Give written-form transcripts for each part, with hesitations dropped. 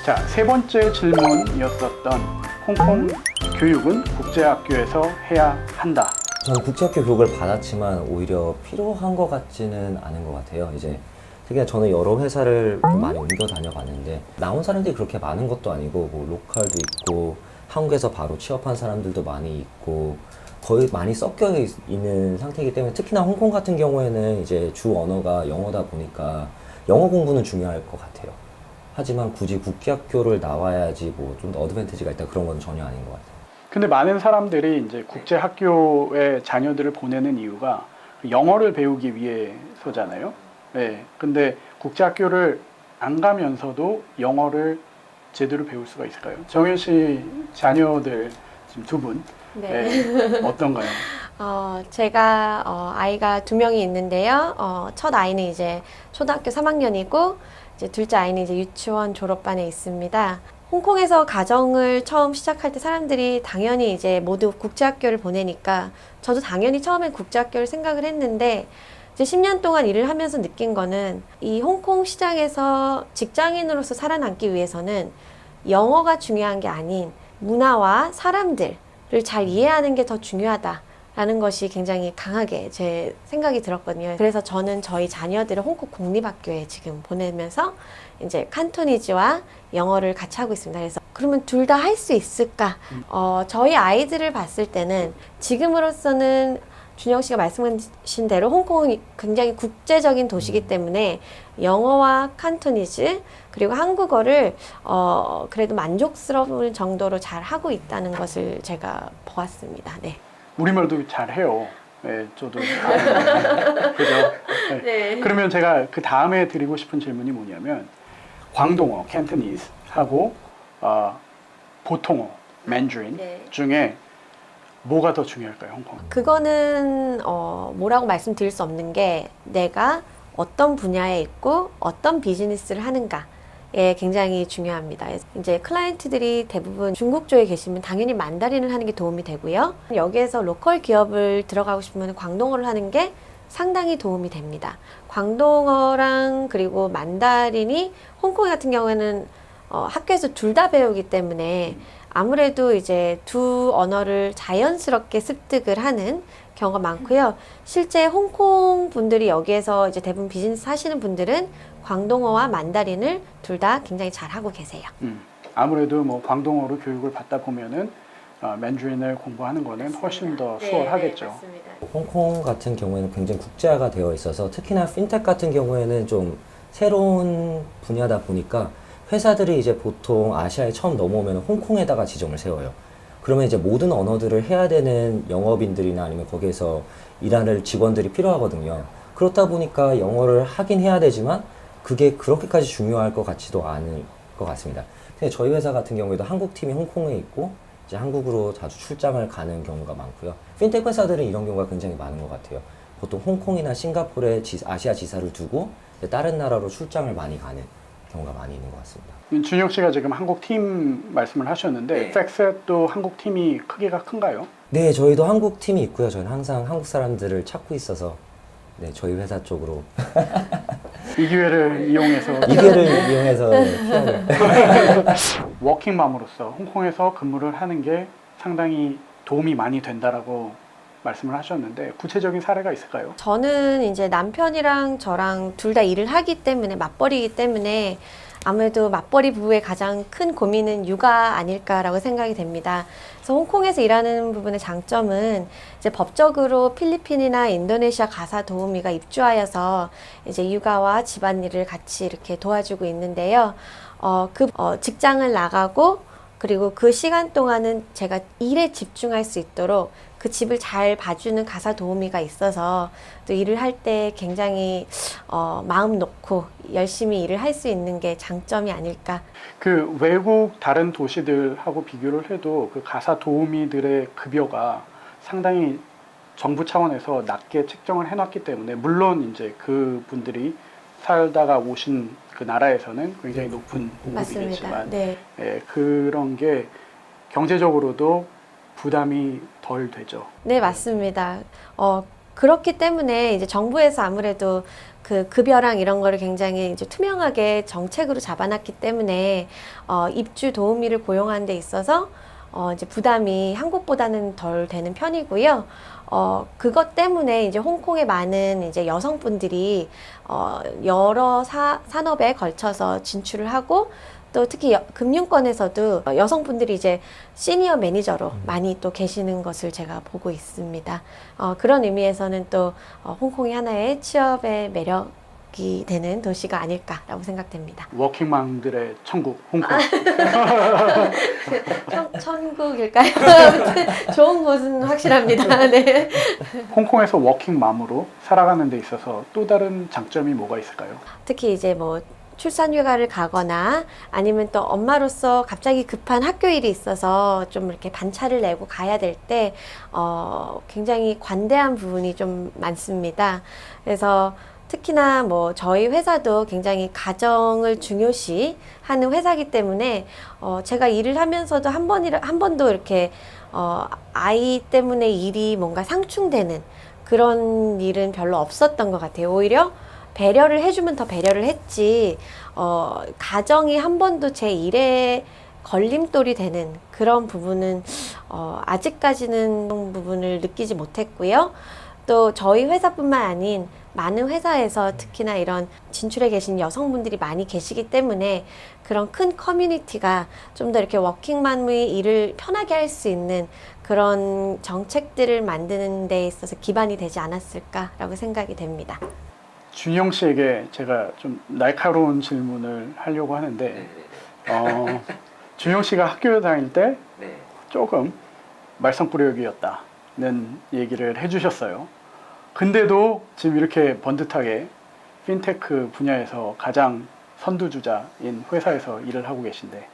자, 세 번째 질문이었었던 홍콩 교육은 국제학교에서 해야 한다. 저는 국제학교 교육을 받았지만 오히려 필요한 것 같지는 않은 것 같아요. 이제 특히나 저는 여러 회사를 좀 많이 옮겨 다녀봤는데 나온 사람들이 그렇게 많은 것도 아니고 뭐 로컬도 있고 한국에서 바로 취업한 사람들도 많이 있고 거의 많이 섞여 있는 상태이기 때문에 특히나 홍콩 같은 경우에는 이제 주 언어가 영어다 보니까 영어 공부는 중요할 것 같아요. 하지만 굳이 국제학교를 나와야지 뭐 좀 더 어드밴티지가 있다 그런 건 전혀 아닌 것 같아요. 근데 많은 사람들이 이제 국제학교에 자녀들을 보내는 이유가 영어를 배우기 위해서잖아요. 네. 근데 국제학교를 안 가면서도 영어를 제대로 배울 수가 있을까요? 정현 씨 자녀들 지금 두 분. 네. 네. 어떤가요? 제가 아이가 두 명이 있는데요. 첫 아이는 이제 초등학교 3학년이고 이제 둘째 아이는 이제 유치원 졸업반에 있습니다. 홍콩에서 가정을 처음 시작할 때 사람들이 당연히 이제 모두 국제학교를 보내니까 저도 당연히 처음엔 국제학교를 생각을 했는데 이제 10년 동안 일을 하면서 느낀 거는 이 홍콩 시장에서 직장인으로서 살아남기 위해서는 영어가 중요한 게 아닌 문화와 사람들을 잘 이해하는 게 더 중요하다라는 것이 굉장히 강하게 제 생각이 들었거든요. 그래서 저는 저희 자녀들을 홍콩 공립학교에 지금 보내면서 이제 칸토니즈와 영어를 같이 하고 있습니다. 그래서 그러면 둘 다 할 수 있을까? 저희 아이들을 봤을 때는 지금으로서는 준영 씨가 말씀하신 대로 홍콩이 굉장히 국제적인 도시이기 때문에 영어와 칸토니즈 그리고 한국어를 그래도 만족스러울 정도로 잘 하고 있다는 것을 제가 보았습니다. 네. 우리말도 잘해요. 네, 저도. 그죠? 네. 네. 그러면 제가 그 다음에 드리고 싶은 질문이 뭐냐면 광동어, 캔토니즈하고 보통어, 맨주린 네. 중에 뭐가 더 중요할까요, 홍콩? 그거는 뭐라고 말씀드릴 수 없는 게 내가 어떤 분야에 있고 어떤 비즈니스를 하는가에 굉장히 중요합니다. 이제 클라이언트들이 대부분 중국 쪽에 계시면 당연히 만다린을 하는 게 도움이 되고요. 여기에서 로컬 기업을 들어가고 싶으면 광동어를 하는 게 상당히 도움이 됩니다. 광동어랑 그리고 만다린이 홍콩 같은 경우에는 학교에서 둘 다 배우기 때문에 아무래도 이제 두 언어를 자연스럽게 습득을 하는 경우가 많고요. 실제 홍콩 분들이 여기에서 이제 대부분 비즈니스 하시는 분들은 광동어와 만다린을 둘 다 굉장히 잘 하고 계세요. 아무래도 뭐 광동어로 교육을 받다 보면은 맨주린을 공부하는 거는 훨씬 더 수월하겠죠. 네, 맞습니다. 홍콩 같은 경우에는 굉장히 국제화가 되어 있어서 특히나 핀텍 같은 경우에는 좀 새로운 분야다 보니까 회사들이 이제 보통 아시아에 처음 넘어오면 홍콩에다가 지점을 세워요. 그러면 이제 모든 언어들을 해야 되는 영업인들이나 아니면 거기에서 일하는 직원들이 필요하거든요. 그렇다 보니까 영어를 하긴 해야 되지만 그게 그렇게까지 중요할 것 같지도 않을 것 같습니다. 근데 저희 회사 같은 경우에도 한국팀이 홍콩에 있고 이제 한국으로 자주 출장을 가는 경우가 많고요. 핀텍 회사들은 이런 경우가 굉장히 많은 것 같아요. 보통 홍콩이나 싱가포르에 아시아 지사를 두고 다른 나라로 출장을 많이 가는 경우가 많이 있는 것 같습니다. 준혁 씨가 지금 한국 팀 말씀을 하셨는데 팩셋도 한국 팀이 크기가 큰가요? 네, 저희도 한국 팀이 있고요. 저는 항상 한국 사람들을 찾고 있어서 네, 저희 회사 쪽으로 이 기회를 이용해서 이 기회를 이용해서 피아를 워킹맘으로서 홍콩에서 근무를 하는 게 상당히 도움이 많이 된다라고 말씀을 하셨는데 구체적인 사례가 있을까요? 저는 이제 남편이랑 저랑 둘 다 일을 하기 때문에 맞벌이기 때문에 아무래도 맞벌이 부부의 가장 큰 고민은 육아 아닐까라고 생각이 됩니다. 그래서 홍콩에서 일하는 부분의 장점은 이제 법적으로 필리핀이나 인도네시아 가사 도우미가 입주하여서 이제 육아와 집안일을 같이 이렇게 도와주고 있는데요. 직장을 나가고 그리고 그 시간 동안은 제가 일에 집중할 수 있도록 그 집을 잘 봐주는 가사 도우미가 있어서 또 일을 할 때 굉장히 마음 놓고 열심히 일을 할 수 있는 게 장점이 아닐까. 그 외국 다른 도시들하고 비교를 해도 그 가사 도우미들의 급여가 상당히 정부 차원에서 낮게 책정을 해놨기 때문에 물론 이제 그 분들이 살다가 오신 그 나라에서는 굉장히 높은 봉급이겠지만 네. 그런 게 경제적으로도 부담이 덜 되죠. 네, 맞습니다. 그렇기 때문에 이제 정부에서 아무래도 그 급여랑 이런 거를 굉장히 이제 투명하게 정책으로 잡아놨기 때문에 입주 도우미를 고용하는 데 있어서 이제 부담이 한국보다는 덜 되는 편이고요. 그것 때문에 이제 홍콩의 많은 이제 여성분들이 여러 산업에 걸쳐서 진출을 하고 또 특히 금융권에서도 여성분들이 이제 시니어 매니저로 많이 또 계시는 것을 제가 보고 있습니다. 그런 의미에서는 또 홍콩이 하나의 취업의 매력이 되는 도시가 아닐까라고 생각됩니다. 워킹맘들의 천국 홍콩. 천국일까요? 아무튼 좋은 곳은 확실합니다. 네. 홍콩에서 워킹맘으로 살아가는 데 있어서 또 다른 장점이 뭐가 있을까요? 특히 이제 뭐 출산휴가를 가거나 아니면 또 엄마로서 갑자기 급한 학교 일이 있어서 좀 이렇게 반차를 내고 가야 될 때 굉장히 관대한 부분이 좀 많습니다. 그래서 특히나 뭐 저희 회사도 굉장히 가정을 중요시 하는 회사이기 때문에 제가 일을 하면서도 한 번도 이렇게 아이 때문에 일이 뭔가 상충되는 그런 일은 별로 없었던 것 같아요. 오히려 배려를 해주면 더 배려를 했지, 가정이 한 번도 제 일에 걸림돌이 되는 그런 부분은, 아직까지는 그런 부분을 느끼지 못했고요. 또 저희 회사뿐만 아닌 많은 회사에서 특히나 이런 진출해 계신 여성분들이 많이 계시기 때문에 그런 큰 커뮤니티가 좀 더 이렇게 워킹맘의 일을 편하게 할 수 있는 그런 정책들을 만드는 데 있어서 기반이 되지 않았을까라고 생각이 됩니다. 준영 씨에게 제가 좀 날카로운 질문을 하려고 하는데, 준영 씨가 학교 다닐 때 조금 말썽꾸러기였다는 얘기를 해주셨어요. 근데도 지금 이렇게 번듯하게 핀테크 분야에서 가장 선두주자인 회사에서 일을 하고 계신데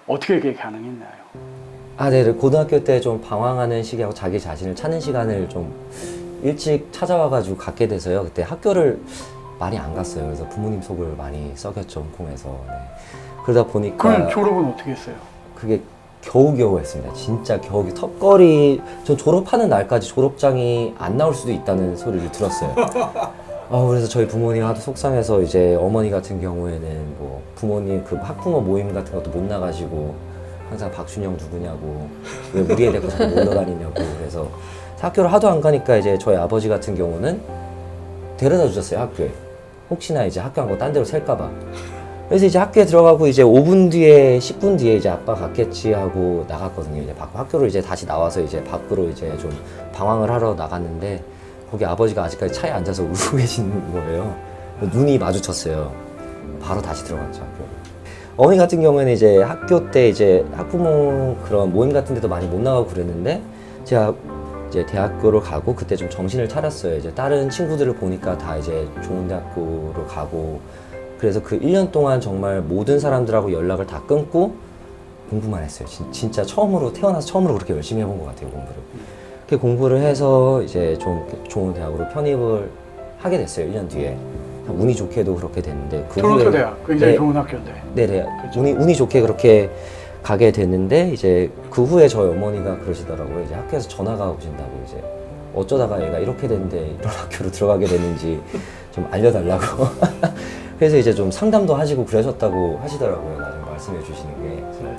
어떻게 그게 가능했나요? 네. 고등학교 때 좀 방황하는 시기하고 자기 자신을 찾는 시간을 좀 일찍 찾아와가지고 갖게 돼서요. 그때 학교를 많이 안 갔어요. 그래서 부모님 속을 많이 썩였죠, 홍콩에서. 네. 그러다 보니까. 그럼 졸업은 어떻게 했어요? 그게 겨우겨우 했습니다. 진짜 겨우겨우. 턱걸이, 전 졸업하는 날까지 졸업장이 안 나올 수도 있다는 소리를 들었어요. 그래서 저희 부모님 하도 속상해서 이제 어머니 같은 경우에는 뭐 부모님 그 학부모 모임 같은 것도 못 나가시고 항상 박준영 누구냐고, 왜 우리 애 데리고 자꾸 놀러 다니냐고. 그래서 학교를 하도 안 가니까 이제 저희 아버지 같은 경우는 데려다 주셨어요, 학교에. 혹시나 이제 학교 한 거 딴 데로 셀까봐. 그래서 이제 학교에 들어가고 이제 5분 뒤에, 10분 뒤에 이제 아빠 갔겠지 하고 나갔거든요. 이제 학교를 이제 다시 나와서 이제 밖으로 이제 좀 방황을 하러 나갔는데 거기 아버지가 아직까지 차에 앉아서 울고 계시는 거예요. 눈이 마주쳤어요. 바로 다시 들어갔죠, 학교. 어머니 같은 경우에는 이제 학교 때 이제 학부모 그런 모임 같은 데도 많이 못 나가고 그랬는데 제가 이제 대학교를 가고 그때 좀 정신을 차렸어요. 이제 다른 친구들을 보니까 다 이제 좋은 대학교로 가고, 그래서 그 1년 동안 정말 모든 사람들하고 연락을 다 끊고 공부만 했어요. 진짜 처음으로, 태어나서 처음으로 그렇게 열심히 해본 것 같아요, 공부를. 그렇게 공부를 해서 이제 좀 좋은 대학으로 편입을 하게 됐어요, 1년 뒤에. 운이 좋게도 그렇게 됐는데. 토론토 대학, 굉장히 좋은 학교인데. 네네. 그렇죠. 운이 좋게 그렇게 가게 됐는데, 이제 그 후에 저희 어머니가 그러시더라고요. 이제 학교에서 전화가 오신다고, 이제 어쩌다가 얘가 이렇게 됐는데 이런 학교로 들어가게 됐는지 좀 알려달라고. 그래서 이제 좀 상담도 하시고 그러셨다고 하시더라고요. 나중에 말씀해 주시는 게. 네.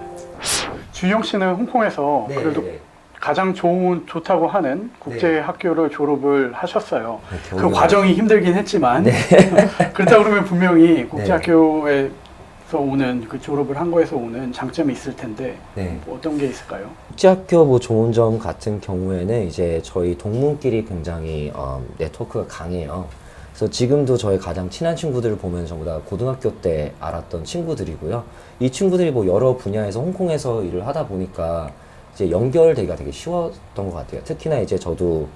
준영 씨는 홍콩에서 그래도 가장 좋다고 하는 국제 학교를 졸업을 하셨어요. 네, 그 과정이 힘들긴 했지만 그렇다 그러면 분명히 국제 학교에서 오는 그 졸업을 한 거에서 오는 장점이 있을 텐데 뭐 어떤 게 있을까요? 국제학교 뭐 좋은 점 같은 경우에는 이제 저희 동문끼리 굉장히 네트워크가 강해요. 그래서 지금도 저희 가장 친한 친구들을 보면 전부 다 고등학교 때 알았던 친구들이고요. 이 친구들이 뭐 여러 분야에서 홍콩에서 일을 하다 보니까 이제 연결되기가 되게 쉬웠던 것 같아요. 특히나 이제 저도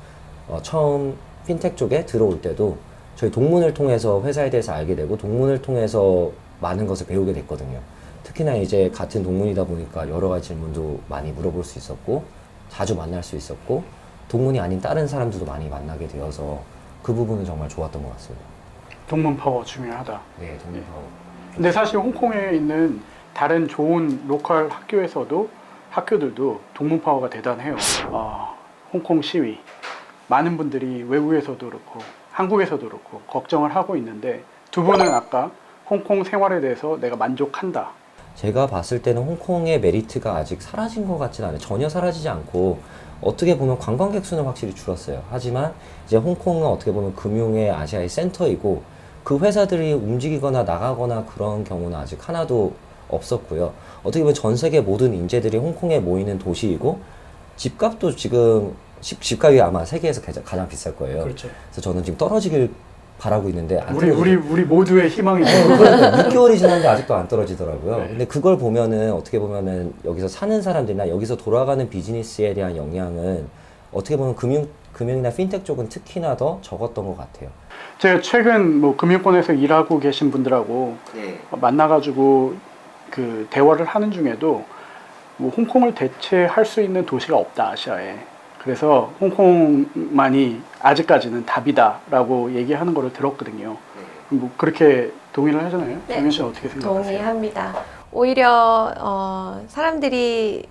처음 핀텍 쪽에 들어올 때도 저희 동문을 통해서 회사에 대해서 알게 되고 동문을 통해서 많은 것을 배우게 됐거든요. 특히나 이제 같은 동문이다 보니까 여러 가지 질문도 많이 물어볼 수 있었고 자주 만날 수 있었고 동문이 아닌 다른 사람들도 많이 만나게 되어서 그 부분은 정말 좋았던 것 같습니다. 동문 파워 중요하다. 네, 동문 파워. 근데 사실 홍콩에 있는 다른 좋은 로컬 학교들도 동문 파워가 대단해요. 홍콩 시위, 많은 분들이 외국에서도 그렇고 한국에서도 그렇고 걱정을 하고 있는데 두 분은 아까 홍콩 생활에 대해서 내가 만족한다. 제가 봤을 때는 홍콩의 메리트가 아직 사라진 것 같지는 않아요. 전혀 사라지지 않고 어떻게 보면 관광객 수는 확실히 줄었어요. 하지만 이제 홍콩은 어떻게 보면 금융의 아시아의 센터이고 그 회사들이 움직이거나 나가거나 그런 경우는 아직 하나도 없었고요. 어떻게 보면 전 세계 모든 인재들이 홍콩에 모이는 도시이고 집값도 지금 집값이 아마 세계에서 가장 비쌀 거예요. 그렇죠. 그래서 저는 지금 떨어지길 바라고 있는데 안 우리 모두의 희망이죠. 6개월이 지났는데 아직도 안 떨어지더라고요. 네. 근데 그걸 보면은 어떻게 보면은 여기서 사는 사람들이나 여기서 돌아가는 비즈니스에 대한 영향은 어떻게 보면 금융이나 핀텍 쪽은 특히나 더 적었던 것 같아요. 제가 최근 뭐 금융권에서 일하고 계신 분들하고 만나가지고 그 대화를 하는 중에도 뭐 홍콩을 대체할 수 있는 도시가 없다 아시아에. 그래서 홍콩만이 아직까지는 답이다라고 얘기하는 거를 들었거든요. 뭐 그렇게 동의를 하잖아요. 네. 정현 씨는 어떻게 생각하세요? 동의합니다. 오히려 사람들이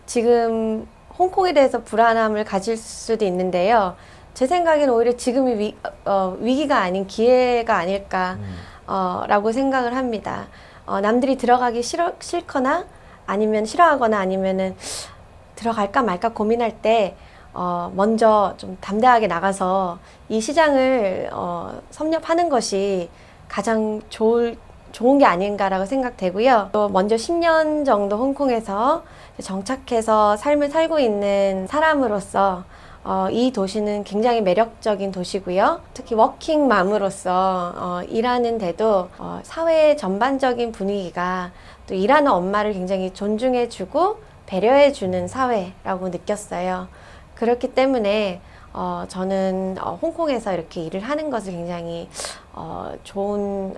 지금 홍콩에 대해서 불안함을 가질 수도 있는데요. 제 생각에는 오히려 지금이 위기가 아닌 기회가 아닐까 라고 생각을 합니다. 남들이 들어가기 싫거나 아니면 싫어하거나 아니면은 들어갈까 말까 고민할 때 먼저 좀 담대하게 나가서 이 시장을 섭렵하는 것이 가장 좋은 게 아닌가라고 생각되고요. 또 먼저 10년 정도 홍콩에서 정착해서 삶을 살고 있는 사람으로서 이 도시는 굉장히 매력적인 도시고요. 특히 워킹맘으로서 일하는데도 사회 전반적인 분위기가 또 일하는 엄마를 굉장히 존중해주고 배려해주는 사회라고 느꼈어요. 그렇기 때문에 저는 홍콩에서 이렇게 일을 하는 것을 굉장히 좋은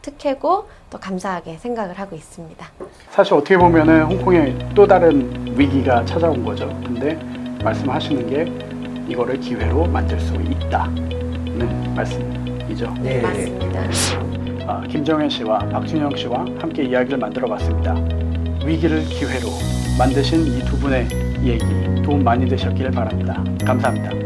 특혜고 또 감사하게 생각을 하고 있습니다. 사실 어떻게 보면은 홍콩에 또 다른 위기가 찾아온 거죠. 근데 말씀하시는 게 이거를 기회로 만들 수 있다는 말씀이죠. 네, 맞습니다. 김정현 씨와 박준영 씨와 함께 이야기를 만들어 봤습니다. 위기를 기회로 만드신 이 두 분의 얘기 도움 많이 되셨기를 바랍니다. 감사합니다.